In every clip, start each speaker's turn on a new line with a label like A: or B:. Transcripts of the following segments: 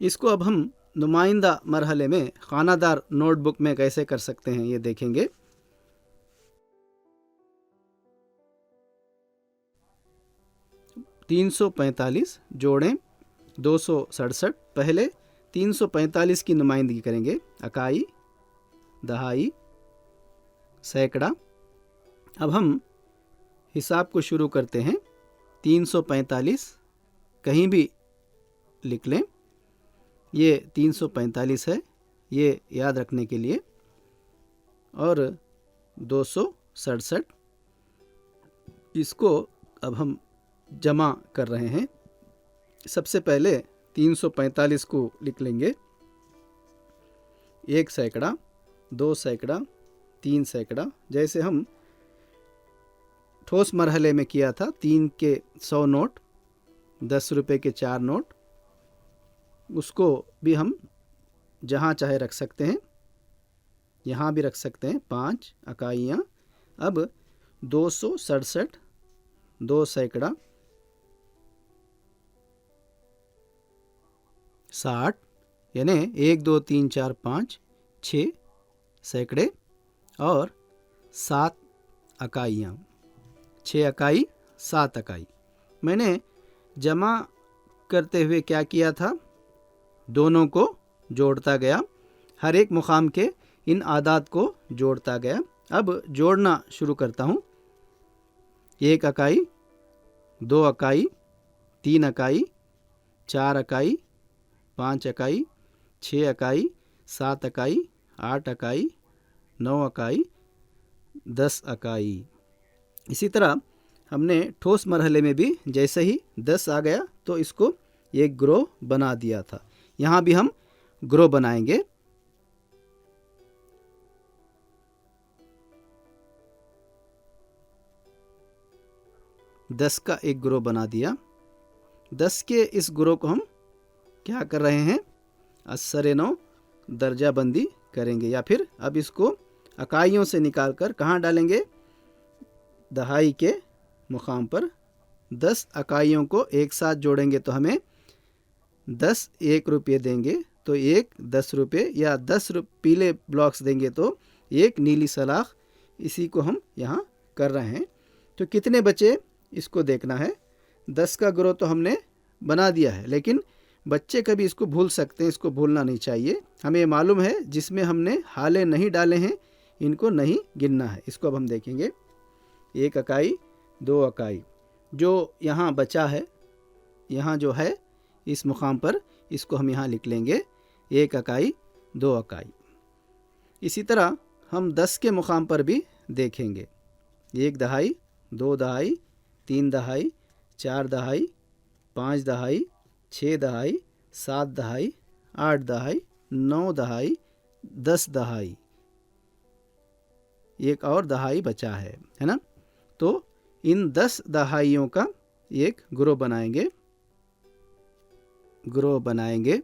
A: इसको अब हम नुमाइंदा मरहले में खानादार नोटबुक में कैसे कर सकते हैं ये देखेंगे। तीन 345 जोड़ें 267। पहले 345 की नुमाइंदगी करेंगे, इकाई, दहाई, सैकड़ा। अब हम हिसाब को शुरू करते हैं। 345 कहीं भी लिख लें, ये 345 है, ये याद रखने के लिए। और 267 इसको अब हम जमा कर रहे हैं। सबसे पहले 345 को लिख लेंगे, 1 सैकड़ा, 2 सैकड़ा, 3 सैकड़ा। जैसे हम ठोस मरहले में किया था, 3 के 100 नोट, 10 रुपए के 4 नोट, उसको भी हम जहाँ चाहे रख सकते हैं, यहाँ भी रख सकते हैं, 5 इकाइयाँ। अब 267, 2 सैकड़ा, 60, यानी 1 2 3 4 5 6 सैकड़े और 7 इकाइयाँ, 6 इकाई 7 इकाई। मैंने जमा करते हुए क्या किया था, दोनों को जोड़ता गया, हर एक मुकाम के इन आदाद को जोड़ता गया। अब जोड़ना शुरू करता हूँ। 1 इकाई, 2 इकाई, 3 इकाई, 4 इकाई, 5 इकाई, 6 इकाई, 7 इकाई, 8 इकाई, 9 इकाई, 10 इकाई। इसी तरह हमने ठोस मरहले में भी जैसे ही 10 आ गया तो इसको एक ग्रो बना दिया था। यहाँ भी हम ग्रो बनाएंगे। दस का एक ग्रो बना दिया। 10 के इस ग्रो को हम क्या कर रहे हैं, असरे नौ दर्जा बंदी करेंगे, या फिर अब इसको इकाइयों से निकाल कर कहाँ डालेंगे, दहाई के मुकाम पर। 10 इकाइयों को एक साथ जोड़ेंगे तो हमें 10 1 रुपये देंगे, तो 1 10 रुपये, या 10 पीले ब्लॉक्स देंगे तो 1 नीली सलाख। इसी को हम यहाँ कर रहे हैं। तो कितने बचे इसको देखना है। 10 का ग्रो तो हमने बना दिया है, लेकिन बच्चे कभी इसको भूल सकते हैं, इसको भूलना नहीं चाहिए। हमें मालूम है जिसमें हमने हाले नहीं डाले हैं इनको नहीं गिनना है। इसको अब हम देखेंगे, 1 इकाई, 2 इकाई, जो यहाँ बचा है, यहाँ जो है इस मुकाम पर, इसको हम यहाँ लिख लेंगे 1 इकाई, 2 इकाई। इसी तरह हम 10 के मुकाम पर भी देखेंगे, 1 दहाई, 2 दहाई, 3 दहाई, 4 दहाई, 5 दहाई, 6 दहाई, 7 दहाई, 8 दहाई, 9 दहाई, 10 दहाई। एक और दहाई बचा है ना। तो इन 10 दहाइयों का एक ग्रो बनाएंगे, ग्रो बनाएंगे।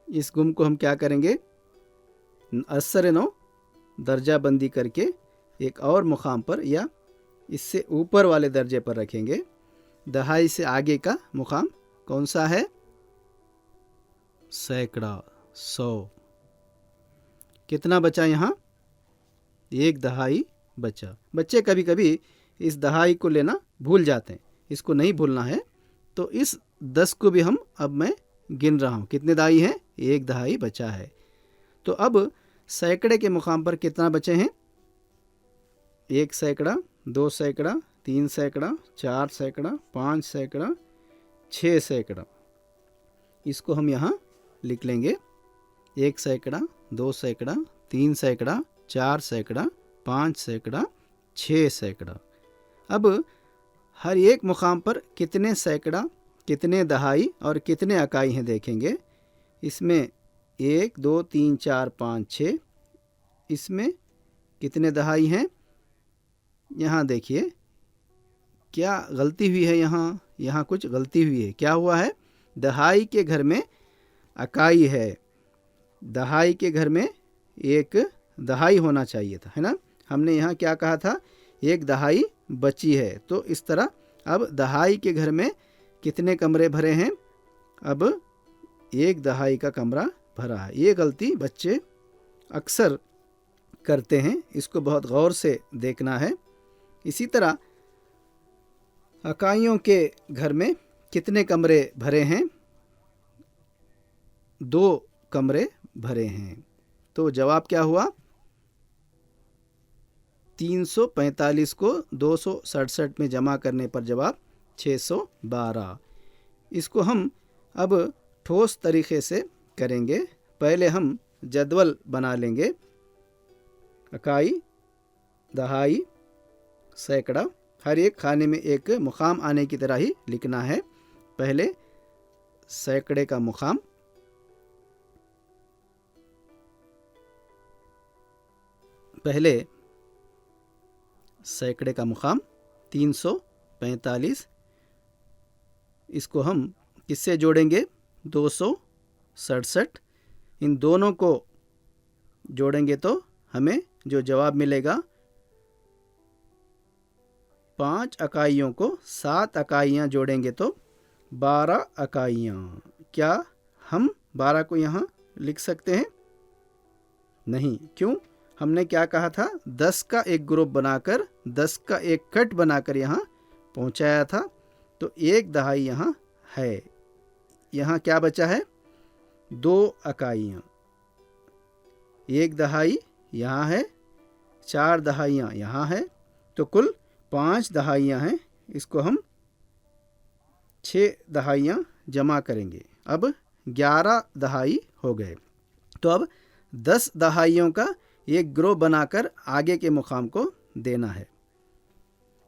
A: इस गुम को हम क्या करेंगे, असर नौ दर्जा बंदी करके एक और मुकाम पर या इससे ऊपर वाले दर्जे पर रखेंगे। दहाई से आगे का मुकाम कौन सा है, सैकड़ा, 100। कितना बचा यहाँ, 1 दहाई बचा। बच्चे कभी कभी इस दहाई को लेना भूल जाते हैं, इसको नहीं भूलना है। तो इस 10 को भी हम अब मैं गिन रहा हूँ, कितने दहाई हैं, 1 दहाई बचा है। तो अब सैकड़े के मुकाम पर कितना बचे हैं, 1 सैकड़ा, 2 सैकड़ा, 3 सैकड़ा, 4 सैकड़ा, 5 सैकड़ा, 6 सैकड़ा। इसको हम यहाँ लिख लेंगे, 1 सैकड़ा, 2 सैकड़ा, 3 सैकड़ा, 4 सैकड़ा, 5 सैकड़ा, 6 सैकड़ा। अब हर एक मुकाम पर कितने सैकड़ा, कितने दहाई और कितने इकाई हैं देखेंगे। इसमें 1 2 3 4 5 6, इसमें कितने दहाई हैं, यहाँ देखिए क्या गलती हुई है, यहाँ कुछ गलती हुई है। क्या हुआ है, दहाई के घर में इकाई है, दहाई के घर में एक दहाई होना चाहिए था, है ना। हमने यहाँ क्या कहा था, 1 दहाई बची है। तो इस तरह अब दहाई के घर में कितने कमरे भरे हैं, अब 1/2 का कमरा भरा है। ये गलती बच्चे अक्सर करते हैं, इसको बहुत गौर से देखना है। इसी तरह अकाइयों के घर में कितने कमरे भरे हैं? 2 कमरे भरे हैं। तो जवाब क्या हुआ? 345 को 267 में जमा करने पर जवाब 612। इसको हम अब ठोस तरीके से करेंगे। पहले हम जदवल बना लेंगे। इकाई, दहाई, सैकड़ा, हर एक खाने में एक मुकाम आने की तरह ही लिखना है। पहले सैकड़े का मुकाम, पहले सैकड़े का मुकाम 345, इसको हम किससे जोड़ेंगे? 267। इन दोनों को जोड़ेंगे तो हमें जो जवाब मिलेगा, 5 इकाइयों को 7 इकाइयाँ जोड़ेंगे तो 12 इकाइयाँ। क्या हम 12 को यहाँ लिख सकते हैं? नहीं। क्यों? हमने क्या कहा था? 10 का एक ग्रुप बनाकर, 10 का एक कट बनाकर यहाँ पहुँचाया था। तो 1/2 यहाँ है। यहाँ क्या बचा है? 2 इकाइयाँ। 1/2 यहाँ है, 4 दहाइयाँ यहाँ है, तो कुल 5 दहाइयाँ हैं। इसको हम 6 दहाइयाँ जमा करेंगे। अब 11 दहाई हो गए। तो अब 10 दहाइयों का एक ग्रुप बनाकर आगे के मुकाम को देना है।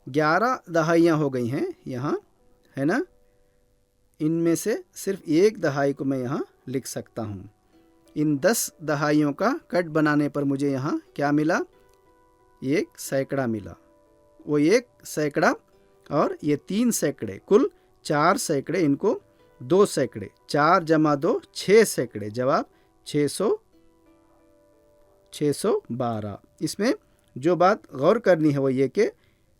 A: 11 दहाइयाँ हो गई हैं यहाँ, है ना? इनमें से सिर्फ 1 दहाई को मैं यहाँ लिख सकता हूँ। इन 10 दहाइयों का कट बनाने पर मुझे यहाँ क्या मिला? 1 सैकड़ा मिला। वो 1 सैकड़ा और ये 3 सैकड़े, कुल 4 सैकड़े, इनको 2 सैकड़े, 4 + 2 6 सैकड़े। जवाब 612। इसमें जो बात गौर करनी है वो ये कि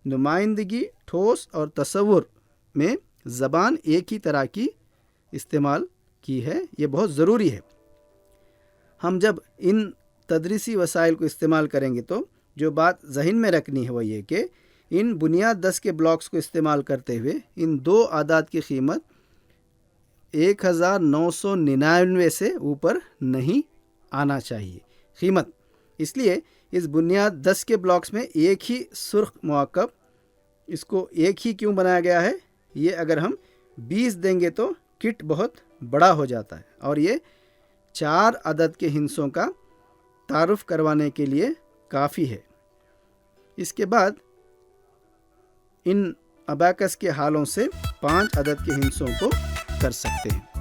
A: नुमाइंदगी, ठोस और तसव्वुर में ज़बान एक ही तरह की इस्तेमाल की है। ये बहुत ज़रूरी है। हम जब इन तदरीसी वसाइल को इस्तेमाल करेंगे तो जो बात ज़हन में रखनी है वो ये कि इन बुनियाद 10 के ब्लॉक्स को इस्तेमाल करते हुए इन 2 आदाद की कीमत 1999 से ऊपर नहीं आना चाहिए कीमत। इसलिए इस बुनियाद 10 के ब्लॉक्स में एक ही सुर्ख मुआक्कब, इसको एक ही क्यों बनाया गया है? ये अगर हम 20 देंगे तो किट बहुत बड़ा हो जाता है और ये 4 अदद के हिस्सों का तारुफ करवाने के लिए काफ़ी है। इसके बाद इन अबाकस के हालों से 5 अदद के हिस्सों को कर सकते हैं।